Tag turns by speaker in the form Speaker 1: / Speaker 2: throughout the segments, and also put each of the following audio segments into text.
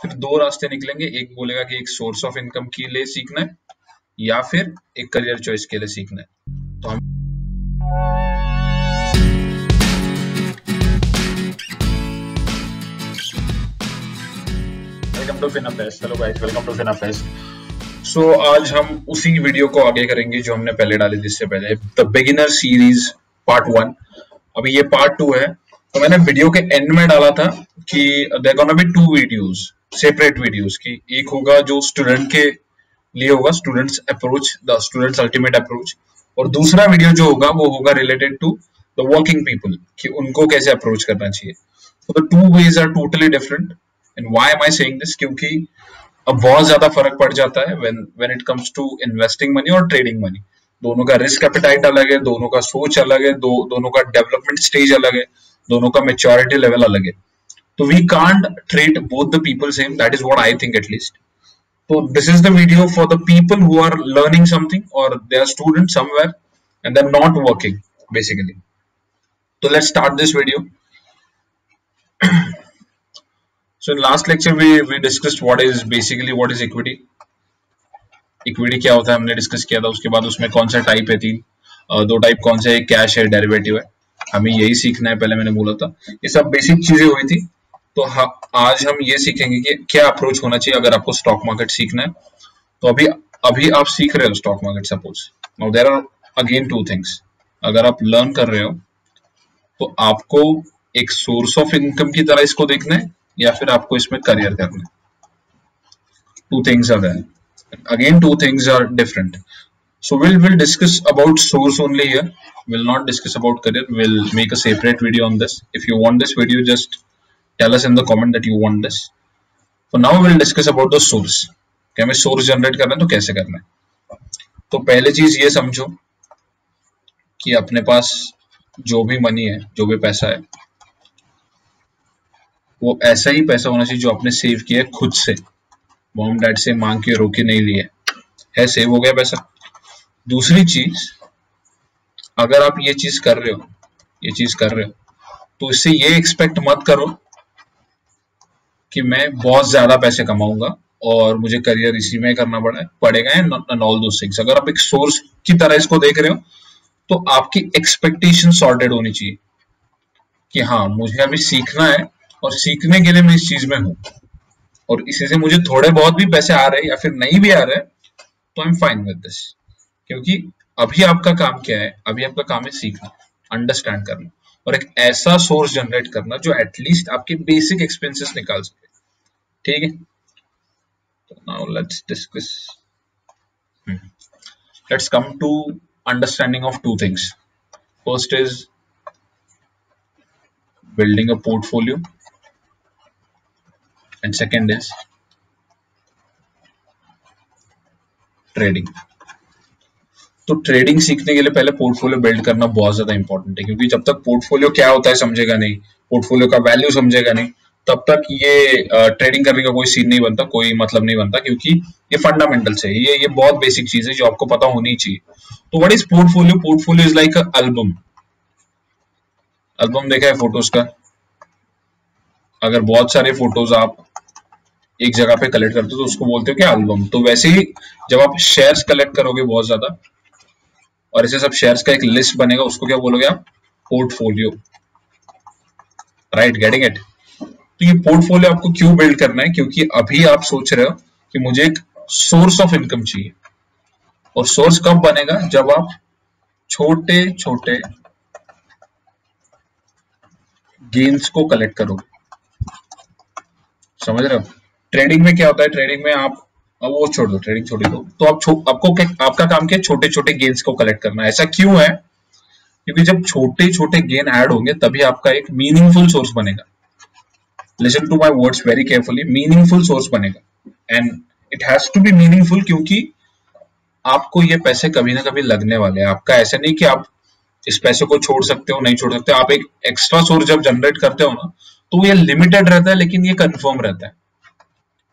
Speaker 1: फिर दो रास्ते निकलेंगे, एक बोलेगा कि एक सोर्स ऑफ इनकम के लिए सीखना है या फिर एक करियर चॉइस के लिए सीखना है। तो हम welcome to Finafest. Hello guys, welcome to Finafest. So आज हम उसी वीडियो को आगे करेंगे जो हमने पहले डाली थी इससे पहले, द बिगिनर सीरीज पार्ट 1। अभी ये पार्ट 2 है। तो मैंने वीडियो के एंड में डाला था कि there gonna be 2 videos, separate videos, की एक होगा जो स्टूडेंट के लिए होगा, students approach, the students ultimate approach, और दूसरा वीडियो जो होगा वो होगा related to the working people, कि उनको कैसे अप्रोच करना चाहिए। तो the 2 ways are totally different. And why am I saying this, क्योंकि अब बहुत ज्यादा फर्क पड़ जाता है when it comes to investing money और ट्रेडिंग मनी। दोनों का रिस्क एपेटाइट अलग है, दोनों का सोच अलग है, दोनों का डेवलपमेंट स्टेज अलग है, दोनों का मेच्योरिटी लेवल अलग है। तो we can't treat both the people same, that is what I think at least. So this is the video for the people who are learning something or they are students somewhere and they're not working basically. So let's start this video. So in last lecture we discussed what is equity. Equity क्या होता है हमने discuss किया था। उसके बाद उसमें कौन सा टाइप है, दो टाइप कौन से है, कैश है, डेरिवेटिव है। हमें यही सीखना है, पहले मैंने बोला था। ये सब बेसिक चीजें हुई थी। तो आज हम ये सीखेंगे कि क्या अप्रोच होना चाहिए अगर आपको स्टॉक मार्केट सीखना है। तो अभी आप सीख रहे हो stock market, suppose now there are again 2 things. अगर आप लर्न कर रहे हो तो आपको एक सोर्स ऑफ इनकम की तरह इसको देखना है या फिर आपको इसमें करियर करना है। 2 things are there, again 2 things are different. So we'll discuss about source only here. We'll not discuss about career. We'll make a separate video on this. If you want this video, just tell us in the comment that you want this. For now, we'll discuss about the source. कि हमें source generate करना है तो कैसे करना है। तो पहले चीज ये समझो कि अपने पास जो भी मनी है, जो भी पैसा है, वो ऐसा ही पैसा होना चाहिए जो आपने सेव किया है खुद से, मॉम डैड से मांग के रोके नहीं लिए है, सेव हो गया पैसा। दूसरी चीज, अगर आप ये चीज कर रहे हो तो इससे ये एक्सपेक्ट मत करो कि मैं बहुत ज्यादा पैसे कमाऊंगा और मुझे करियर इसी में करना पड़ेगा एंड ऑल दोस थिंग्स। अगर आप एक सोर्स की तरह इसको देख रहे हो तो आपकी एक्सपेक्टेशन सॉर्टेड होनी चाहिए कि हाँ, मुझे अभी सीखना है और सीखने के लिए मैं इस चीज में हूं और इसी से मुझे थोड़े बहुत भी पैसे आ रहे हैं या फिर नहीं भी आ रहे हैं तो I am fine with this. क्योंकि अभी आपका काम क्या है, अभी आपका काम है सीखना, अंडरस्टैंड करना और एक ऐसा सोर्स जनरेट करना जो एटलीस्ट आपके बेसिक एक्सपेंसेस निकाल सके। ठीक है, तो now let's discuss, let's come to understanding of 2 things. First is building a portfolio and second is trading. तो ट्रेडिंग सीखने के लिए पहले पोर्टफोलियो बिल्ड करना बहुत ज्यादा इंपॉर्टेंट है, क्योंकि जब तक पोर्टफोलियो क्या होता है समझेगा नहीं, पोर्टफोलियो का वैल्यू समझेगा नहीं, तब तक ये ट्रेडिंग करने का कोई सीन नहीं बनता, कोई मतलब नहीं बनता, क्योंकि ये फंडामेंटल्स है, ये बहुत बेसिक चीज है जो आपको पता होनी चाहिए। तो what is portfolio? Portfolio is like a album. Album देखा है फोटोज का? अगर बहुत सारे फोटोज आप एक जगह पे कलेक्ट करते हो तो उसको बोलते हो क्या? एल्बम। तो वैसे ही जब आप शेयर्स कलेक्ट करोगे बहुत ज्यादा और ऐसे सब शेयर्स का एक लिस्ट बनेगा, उसको क्या बोलोगे आप? पोर्टफोलियो। Right, getting it? तो ये पोर्टफोलियो आपको क्यों बिल्ड करना है? क्योंकि अभी आप सोच रहे हो कि मुझे एक सोर्स ऑफ इनकम चाहिए, और सोर्स कब बनेगा? जब आप छोटे छोटे गेन्स को कलेक्ट करोगे। समझ रहे हो? ट्रेडिंग में क्या होता है? ट्रेडिंग में आप, अब वो छोड़ दो, ट्रेडिंग छोड़ दो, तो आपका काम क्या? छोटे छोटे गेन्स को कलेक्ट करना है। ऐसा क्यों है? क्योंकि जब छोटे छोटे गेन ऐड होंगे तभी आपका एक मीनिंगफुल सोर्स बनेगा। Listen to my words very carefully, meaningful source बनेगा and it has to be meaningful, क्योंकि आपको ये पैसे कभी ना कभी लगने वाले हैं। आपका ऐसा नहीं कि आप इस पैसे को छोड़ सकते हो, नहीं छोड़ सकते। आप एक एक्स्ट्रा सोर्स जब जनरेट करते हो ना, तो ये लिमिटेड रहता है लेकिन ये कंफर्म रहता है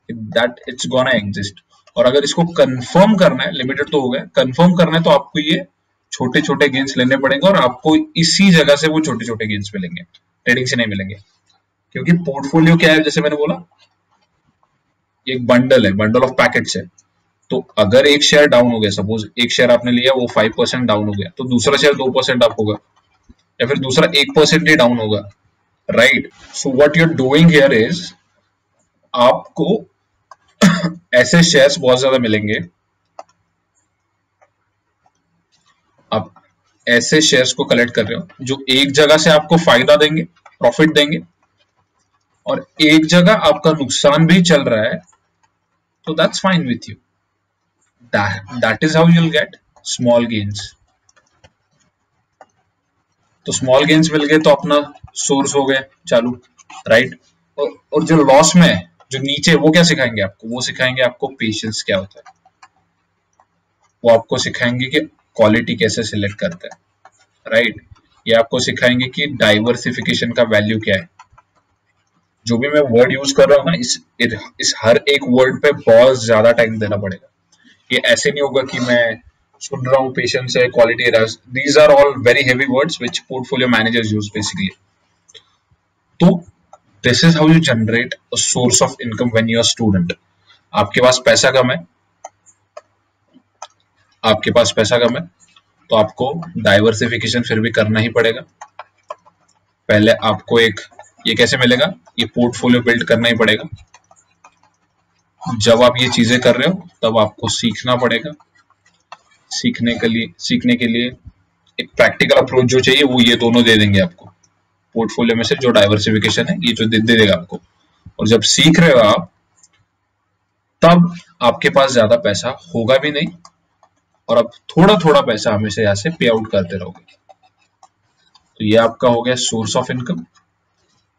Speaker 1: दैट इट्स गोना एग्जिस्ट। और अगर इसको कंफर्म करना है, लिमिटेड तो हो गया, कंफर्म करना है तो आपको ये छोटे छोटे गेन्स लेने पड़ेंगे और आपको इसी जगह से वो छोटे छोटे गेन्स मिलेंगे, ट्रेडिंग से नहीं मिलेंगे। क्योंकि पोर्टफोलियो क्या है? जैसे मैंने बोला, ये एक बंडल है, बंडल ऑफ पैकेट्स है। तो अगर एक शेयर डाउन हो गया, सपोज एक शेयर आपने लिया वो 5% डाउन हो गया, तो दूसरा शेयर 2% अप होगा, या फिर दूसरा 1% ही डाउन होगा, right. So what you are doing here is, आपको ऐसे शेयर्स बहुत ज्यादा मिलेंगे, आप ऐसे शेयर्स को कलेक्ट कर रहे हो जो एक जगह से आपको फायदा देंगे, प्रॉफिट देंगे, और एक जगह आपका नुकसान भी चल रहा है, तो that's fine with you. That is how you'll get small gains. तो स्मॉल गेन्स मिल गए तो अपना सोर्स हो गया चालू, राइट। और जो लॉस में है, जो नीचे, वो क्या सिखाएंगे आपको, वो सिखाएंगे आपको पेशेंस क्या होता है, वो आपको सिखाएंगे कि क्वालिटी कैसे सिलेक्ट करता है, राइट। ये आपको सिखाएंगे कि डाइवर्सिफिकेशन का वैल्यू क्या है। जो भी मैं वर्ड यूज कर रहा हूँ ना, इस हर एक वर्ड पे बहुत ज्यादा टाइम देना पड़ेगा। ये ऐसे नहीं होगा कि मैं सुन रहा हूँ पेशेंस है, क्वालिटी है, these are all very heavy words which portfolio managers use basically. तो this is how you generate a source of income when you are student. आपके पास पैसा कम है, आपके पास पैसा कम है, तो आपको डाइवर्सिफिकेशन फिर भी करना ही पड़ेगा। पहले आपको एक, ये कैसे मिलेगा, ये पोर्टफोलियो बिल्ड करना ही पड़ेगा। जब आप ये चीजें कर रहे हो तब आपको सीखना पड़ेगा। सीखने के लिए एक प्रैक्टिकल अप्रोच जो चाहिए वो ये दोनों दे देंगे आपको। पोर्टफोलियो में से जो डाइवर्सिफिकेशन है ये जो दे देगा आपको, और जब सीख रहे हो आप, तब आपके पास ज्यादा पैसा होगा भी नहीं, और अब थोड़ा थोड़ा पैसा हमेशा यहाँ से पे आउट करते रहोगे। तो ये आपका हो गया सोर्स ऑफ इनकम,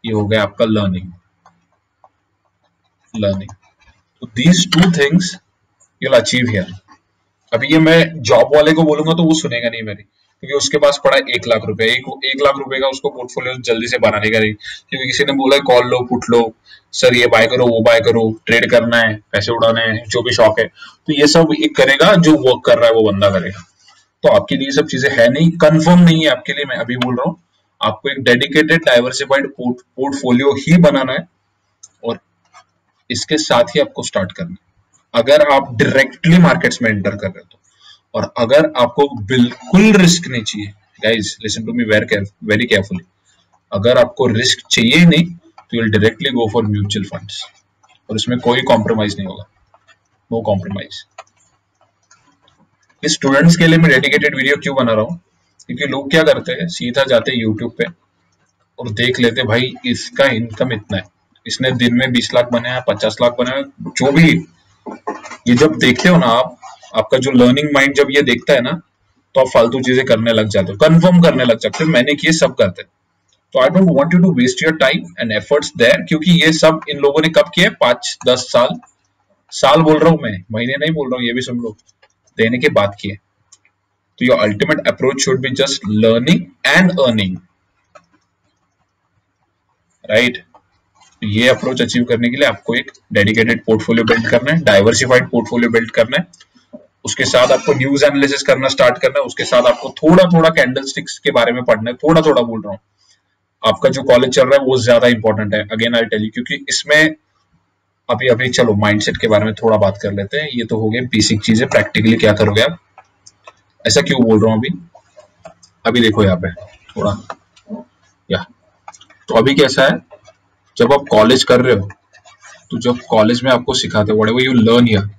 Speaker 1: ये हो गया आपका लर्निंग। तो these two things you will achieve here. अभी ये मैं जॉब वाले को बोलूंगा तो वो सुनेगा नहीं मेरी, क्योंकि उसके पास पड़ा 1 लाख रुपए, एक लाख रुपए का उसको पोर्टफोलियो जल्दी से बनाने का नहीं, क्योंकि किसी ने बोला कॉल लो पुट लो, सर ये बाय करो वो बाय करो, ट्रेड करना है, पैसे उड़ाने हैं, जो भी शौक है, तो ये सब एक करेगा, जो वर्क कर रहा है वो बंदा करेगा। तो आपके लिए सब चीजें है नहीं, कंफर्म नहीं है आपके लिए, मैं अभी बोल रहा हूँ। आपको एक डेडिकेटेड डाइवर्सिफाइड पोर्टफोलियो ही बनाना है, और इसके साथ ही आपको स्टार्ट करना है। अगर आप डायरेक्टली मार्केट्स में एंटर कर रहे हो तो, और अगर आपको बिल्कुल रिस्क नहीं चाहिए, guys listen to me very carefully, अगर आपको रिस्क चाहिए ही नहीं तो you'll directly go for mutual funds, और इसमें कोई कॉम्प्रोमाइज नहीं होगा, नो कॉम्प्रोमाइज। इस स्टूडेंट्स के लिए मैं डेडिकेटेड वीडियो क्यों बना रहा हूँ, क्योंकि लोग क्या करते हैं, सीधा जाते हैं यूट्यूब पे और देख लेते भाई इसका इनकम इतना है, इसने दिन में 20 लाख बनाया, 50 लाख बनाया, जो भी। ये जब देखते हो ना आप, आपका जो लर्निंग माइंड जब ये देखता है ना, तो आप फालतू चीजें करने लग जाते हो, कंफर्म करने लग जाते हो, मैंने किए सब करते हैं। तो I don't want you to waste your time and efforts there, क्योंकि ये सब इन लोगों ने कब किए, 5-10 साल बोल रहा हूं मैं, महीने नहीं बोल रहा हूँ, ये भी सुन लो, देने के बाद किए। तो your ultimate approach should be just learning and earning, right. ये अप्रोच अचीव करने के लिए आपको एक डेडिकेटेड पोर्टफोलियो बिल्ड करना है, डाइवर्सिफाइड पोर्टफोलियो बिल्ड करना है, उसके साथ आपको न्यूज एनालिसिस करना स्टार्ट करना है, उसके साथ आपको थोड़ा थोड़ा कैंडलस्टिक्स के बारे में पढ़ना है, थोड़ा थोड़ा बोल रहा हूँ। आपका जो कॉलेज चल रहा है वो ज्यादा इंपॉर्टेंट है, अगेन आई टेल यू, क्योंकि इसमें अभी चलो माइंडसेट के बारे में थोड़ा बात कर लेते हैं। ये तो हो गए बेसिक चीजें, प्रैक्टिकली क्या करोगे आप। ऐसा क्यों बोल रहा हूँ अभी देखो यहाँ पे थोड़ा, या तो अभी कैसा है, जब आप कॉलेज कर रहे हो, तो जब कॉलेज में आपको सिखाते हैं whatever you learn here,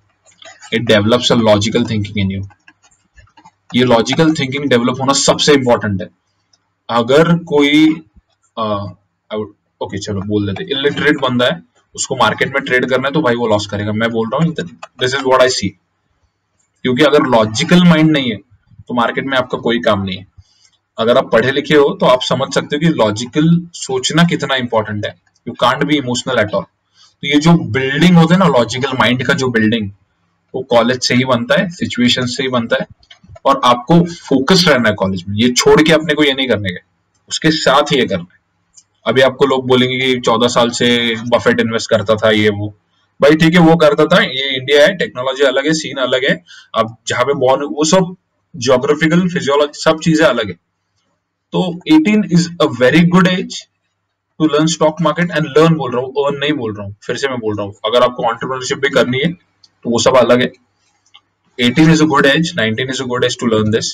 Speaker 1: it develops a logical thinking in you. ये लॉजिकल थिंकिंग डेवलप होना सबसे इंपॉर्टेंट है। अगर कोई ओके चलो बोल देते, इलिटरेट बंदा है, उसको मार्केट में ट्रेड करना है, तो भाई वो लॉस करेगा, मैं बोल रहा हूँ, दिस इज व्हाट आई सी। क्योंकि अगर लॉजिकल माइंड नहीं है तो मार्केट में आपका कोई काम नहीं है। अगर आप पढ़े लिखे हो तो आप समझ सकते हो कि लॉजिकल सोचना कितना इंपॉर्टेंट है, you can't be emotional at all. तो ये जो बिल्डिंग होते हैं ना, लॉजिकल माइंड का जो बिल्डिंग, वो कॉलेज से ही बनता है, सिचुएशन से ही बनता है, और आपको फोकस रहना है कॉलेज में, ये छोड़ के अपने को ये नहीं करने का, उसके साथ ही ये करना है। अभी आपको लोग बोलेंगे कि 14 साल से बफेट इन्वेस्ट करता था, ये वो, भाई ठीक है वो करता था, ये इंडिया है, टेक्नोलॉजी अलग है, सीन अलग है, अब जहां पे बॉर्न, वो सब ज्योग्राफिकल फिजियोलॉजी सब चीजें अलग है। तो 18 is a very good age to learn stock market and learn बोल रहा हूँ, अर्न नहीं बोल रहा हूँ, फिर से मैं बोल रहा हूँ। अगर आपको एंटरप्रेन्योरशिप भी करनी है तो वो सब अलग है। 18 is a good age, 19 is a good age to learn this.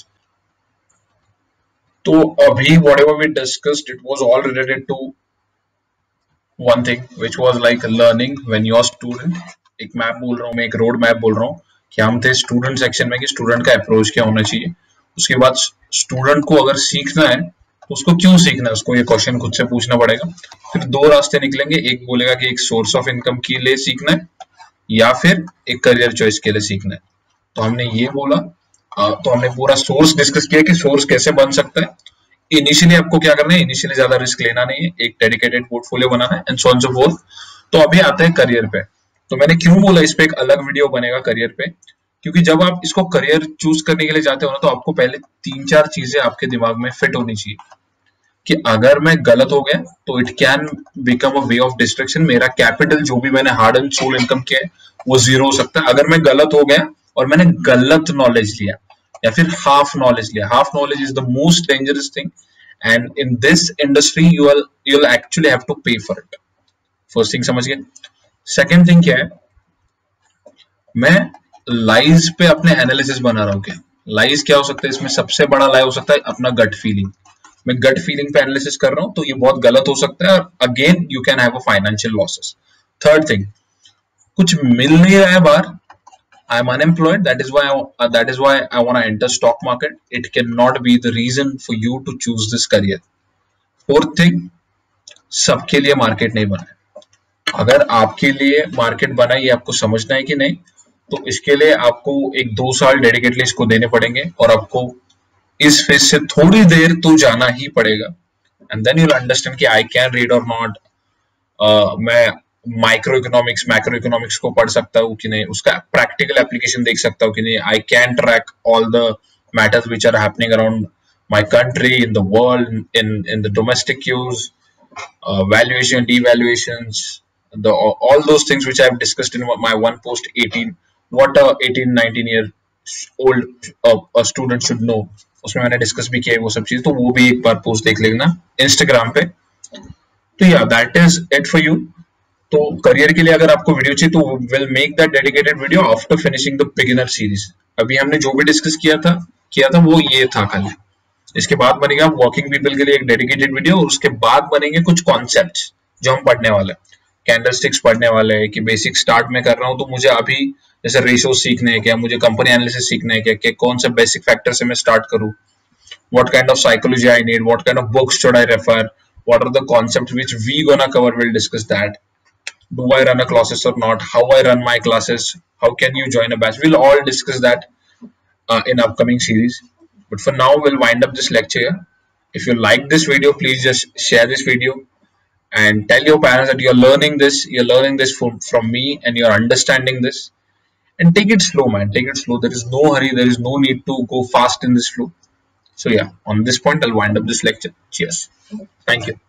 Speaker 1: तो अभी whatever we discussed, it was all related to one thing, which was like learning when you are student. एक मैप बोल रहा हूँ मैं, एक रोड मैप बोल रहा हूँ कि हम थे स्टूडेंट सेक्शन में कि स्टूडेंट का अप्रोच क्या होना चाहिए। उसके बाद स्टूडेंट को अगर सीखना है तो उसको क्यों सीखना है, उसको ये क्वेश्चन खुद से पूछना पड़ेगा। फिर दो रास्ते निकलेंगे, एक बोलेगा कि एक सोर्स ऑफ इनकम के लिए सीखना है या फिर एक करियर चॉइस के लिए सीखना है। तो हमने ये बोला, तो हमने पूरा सोर्स डिस्कस किया कि सोर्स कैसे बन सकता है। इनिशियली आपको क्या करना है, इनिशियली ज्यादा रिस्क लेना नहीं है, एक डेडिकेटेड पोर्टफोलियो बनाना है and so on so fourth. तो अभी आते हैं करियर पे। तो मैंने क्यों बोला इस पे एक अलग वीडियो बनेगा करियर पे, क्योंकि जब आप इसको करियर चूज करने के लिए जाते हो ना, तो आपको पहले 3-4 चीजें आपके दिमाग में फिट होनी चाहिए कि अगर मैं गलत हो गया तो it can become a way of destruction. मेरा कैपिटल जो भी मैंने हार्ड एंड सोल इनकम किया है वो जीरो हो सकता है अगर मैं गलत हो गया और मैंने गलत नॉलेज लिया या फिर हाफ नॉलेज लिया। Half knowledge is the most dangerous thing and in this industry you'll actually have to pay for it. First thing समझ गए। सेकेंड थिंग क्या है, मैं लाइज पे अपने एनालिसिस बना रहा हूँ। क्या लाइज क्या हो सकता है इसमें, सबसे बड़ा लाई हो सकता है अपना गट फीलिंग। मैं गट फीलिंग पे एनालिसिस कर रहा हूँ तो ये बहुत गलत हो सकता है और again you can have a financial losses. Third thing, कुछ मिल नहीं रहा है बाहर, I am unemployed, that is why I want to enter stock market. It cannot be the reason for you to choose this career. Fourth thing, सबके लिए market नहीं बना है। अगर आपके लिए मार्केट बना ये आपको समझना है कि नहीं, तो इसके लिए आपको 1-2 साल डेडिकेटली इसको देने पड़ेंगे और आपको इस फेज से थोड़ी देर तो जाना ही पड़ेगा and then you will understand कि आई कैन रीड और नॉट। मैं माइक्रो इकोनॉमिक्स मैक्रो इकोनॉमिक्स को पढ़ सकता हूँ कि नहीं, उसका प्रैक्टिकल एप्लीकेशन देख सकता हूँ कि नहीं। I can track all the matters which are happening around my country, in the world, in the domestic use, valuation, devaluations, all those things which I have discussed in my one post 18, what a 18-19 year old a student should know, उसमें मैंने discuss भी किया है वो सब चीज, तो वो भी एक बार पोस्ट देख लेना इंस्टाग्राम पे। तो या that is it for you. तो करियर के लिए अगर आपको वीडियो चाहिए तो will make that dedicated video after finishing the beginner series. अभी हमने जो भी डिस्कस किया था वो ये था खाली। इसके बाद बनेगा वर्किंग पीपल के लिए एक डेडिकेटेड वीडियो और उसके बाद बनेंगे कुछ कॉन्सेप्ट्स जो हम पढ़ने वाले हैं। कैंडलस्टिक्स पढ़ने वाले हैं कि बेसिक स्टार्ट में कर रहा हूं तो मुझे अभी जैसे रेशियो सीखने हैं क्या, मुझे कंपनी एनालिसिस सीखना है क्या, कौन से बेसिक फैक्टर से मैं स्टार्ट करूं, what kind of psychology I need, what kind of books should I refer, what are the concepts which we gonna cover, we'll discuss that. Do I run a classes or not, how I run my classes, how can you join a batch, we'll all discuss that in upcoming series. But for now we'll wind up this lecture here. If you like this video, please just share this video and tell your parents that you're learning this from me and you're understanding this. And take it slow, man, take it slow. There is no hurry, there is no need to go fast in this flow. So yeah, on this point I'll wind up this lecture. Cheers. Thank you.